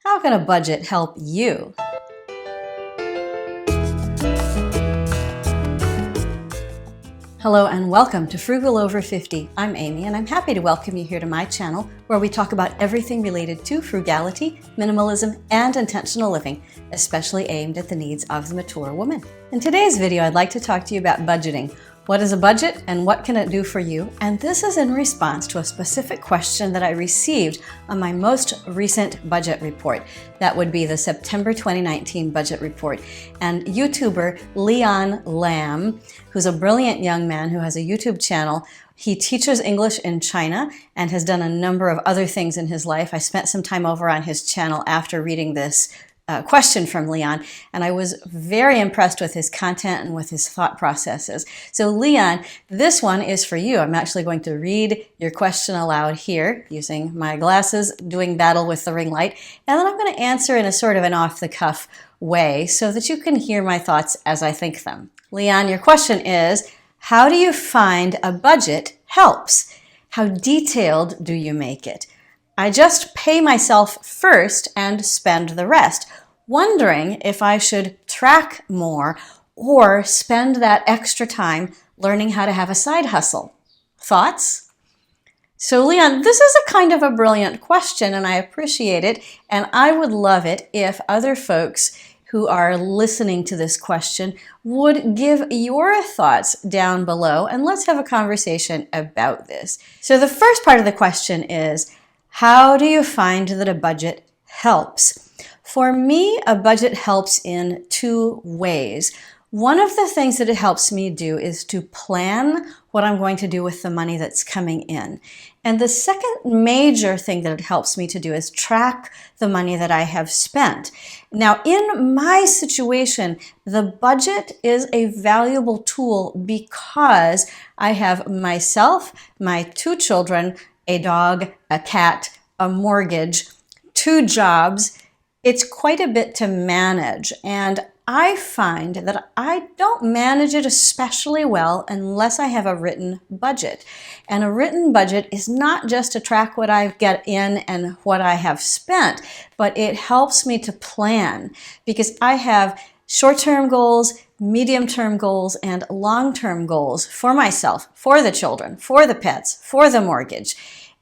How can a budget help you? Hello and welcome to Frugal Over 50. I'm Amy and I'm happy to welcome you here to my channel where we talk about everything related to frugality, minimalism, and intentional living, especially aimed at the needs of the mature woman. In today's video, I'd like to talk to you about budgeting. What is a budget and what can it do for you? And this is in response to a specific question that I received on my most recent budget report. That would be the September 2019 budget report. And YouTuber Leon Lam, who's a brilliant young man who has a YouTube channel, he teaches English in China and has done a number of other things in his life. I spent some time over on his channel after reading this question from Leon, and I was very impressed with his content and with his thought processes. So Leon, this one is for you. I'm actually going to read your question aloud here using my glasses, doing battle with the ring light, and then I'm going to answer in a sort of an off-the-cuff way so that you can hear my thoughts as I think them. Leon, your question is, how do you find a budget helps? How detailed do you make it? I just pay myself first and spend the rest, wondering if I should track more or spend that extra time learning how to have a side hustle. Thoughts? So Leon, this is a kind of a brilliant question and I appreciate it, and I would love it if other folks who are listening to this question would give your thoughts down below, and let's have a conversation about this. So the first part of the question is, how do you find that a budget helps? For me, a budget helps in two ways. One of the things that it helps me do is to plan what I'm going to do with the money that's coming in. And the second major thing that it helps me to do is track the money that I have spent. Now, in my situation, the budget is a valuable tool because I have myself, my two children, a dog, a cat, a mortgage, 2 jobs. It's quite a bit to manage, and I find that I don't manage it especially well unless I have a written budget. And a written budget is not just to track what I get in and what I have spent, but it helps me to plan because I have short-term goals, medium-term goals, and long-term goals for myself, for the children, for the pets, for the mortgage,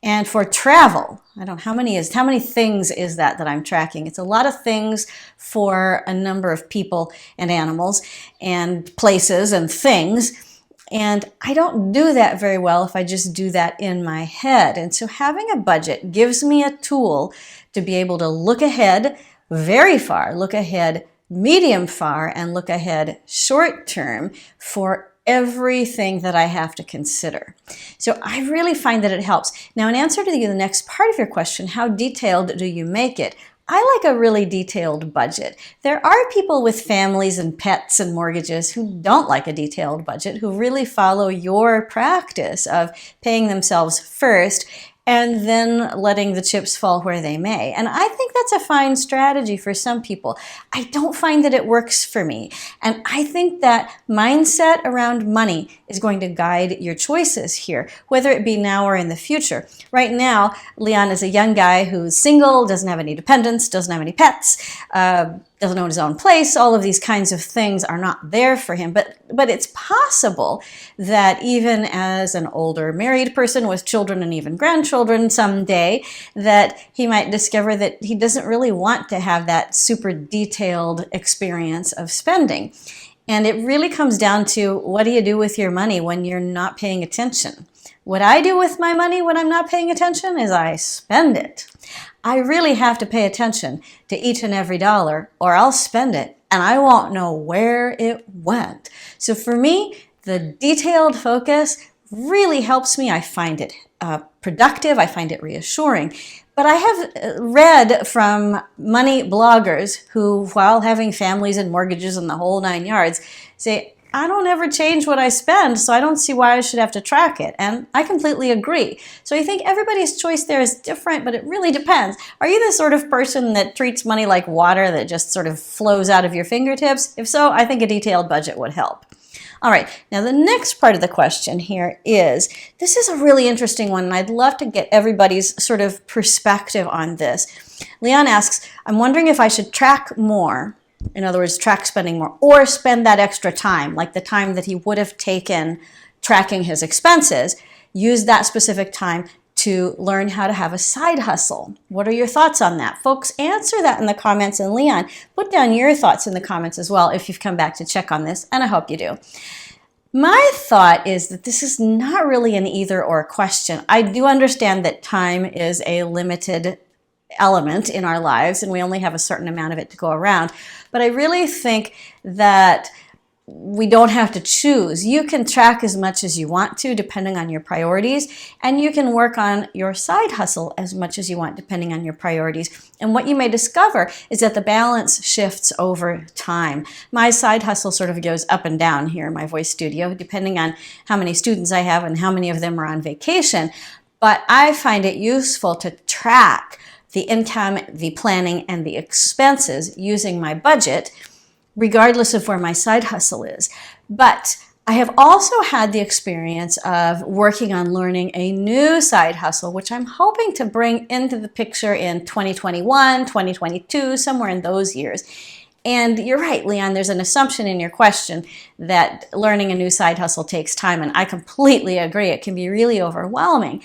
and for travel. I don't know how many things is that I'm tracking. It's a lot of things for a number of people and animals and places and things. And I don't do that very well if I just do that in my head. And so having a budget gives me a tool to be able to look ahead very far, look ahead medium far, and look ahead short term for everything that I have to consider. So I really find that it helps. Now, in answer to the next part of your question, how detailed do you make it? I like a really detailed budget. There are people with families and pets and mortgages who don't like a detailed budget, who really follow your practice of paying themselves first and then letting the chips fall where they may. And I think that's a fine strategy for some people. I don't find that it works for me. And I think that mindset around money is going to guide your choices here, whether it be now or in the future. Right now, Leon is a young guy who's single, doesn't have any dependents, doesn't have any pets, doesn't own his own place. All of these kinds of things are not there for him. But it's possible that even as an older married person with children and even grandchildren someday, that he might discover that he doesn't really want to have that super detailed experience of spending. And it really comes down to, what do you do with your money when you're not paying attention? What I do with my money when I'm not paying attention is I spend it. I really have to pay attention to each and every dollar or I'll spend it and I won't know where it went. So for me, the detailed focus really helps me. I find it productive. I find it reassuring. But I have read from money bloggers who, while having families and mortgages and the whole 9 yards, say, I don't ever change what I spend, so I don't see why I should have to track it. And I completely agree. So I think everybody's choice there is different, but it really depends. Are you the sort of person that treats money like water that just sort of flows out of your fingertips? If so, I think a detailed budget would help. All right, now the next part of the question here is, this is a really interesting one, and I'd love to get everybody's sort of perspective on this. Leon asks, I'm wondering if I should track more, in other words, track spending more, or spend that extra time, like the time that he would have taken tracking his expenses, use that specific time to learn how to have a side hustle. What are your thoughts on that? Folks, answer that in the comments, and Leon, put down your thoughts in the comments as well if you've come back to check on this, and I hope you do. My thought is that this is not really an either or question. I do understand that time is a limited element in our lives and we only have a certain amount of it to go around, but I really think that we don't have to choose. You can track as much as you want to depending on your priorities, and you can work on your side hustle as much as you want depending on your priorities. And what you may discover is that the balance shifts over time. My side hustle sort of goes up and down here in my voice studio depending on how many students I have and how many of them are on vacation. But I find it useful to track the income, the planning, and the expenses using my budget, regardless of where my side hustle is. But I have also had the experience of working on learning a new side hustle, which I'm hoping to bring into the picture in 2021, 2022, somewhere in those years. And you're right, Leon, there's an assumption in your question that learning a new side hustle takes time, and I completely agree. It can be really overwhelming.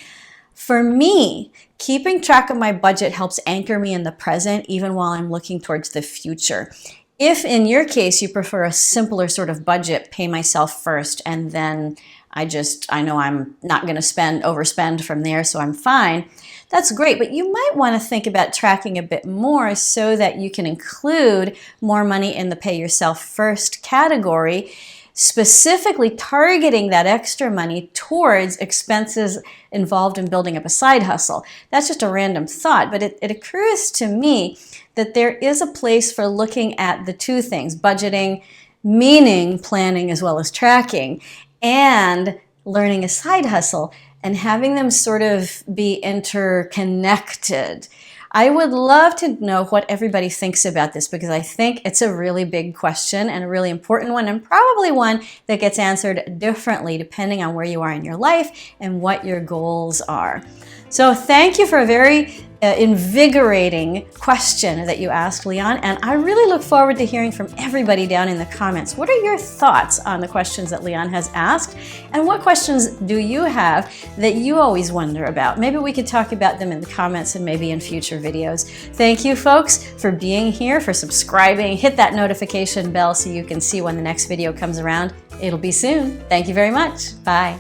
For me, keeping track of my budget helps anchor me in the present, even while I'm looking towards the future. If in your case you prefer a simpler sort of budget, pay myself first, and then I know I'm not going to overspend from there, so I'm fine, that's great. But you might want to think about tracking a bit more so that you can include more money in the pay yourself first category, specifically targeting that extra money towards expenses involved in building up a side hustle. That's just a random thought, but it occurs to me that there is a place for looking at the two things, budgeting, meaning planning as well as tracking, and learning a side hustle, and having them sort of be interconnected. I would love to know what everybody thinks about this, because I think it's a really big question and a really important one, and probably one that gets answered differently depending on where you are in your life and what your goals are. So thank you for a very invigorating question that you asked, Leon, and I really look forward to hearing from everybody down in the comments. What are your thoughts on the questions that Leon has asked, and what questions do you have that you always wonder about? Maybe we could talk about them in the comments and maybe in future videos. Thank you, folks, for being here, for subscribing. Hit that notification bell so you can see when the next video comes around. It'll be soon. Thank you very much. Bye.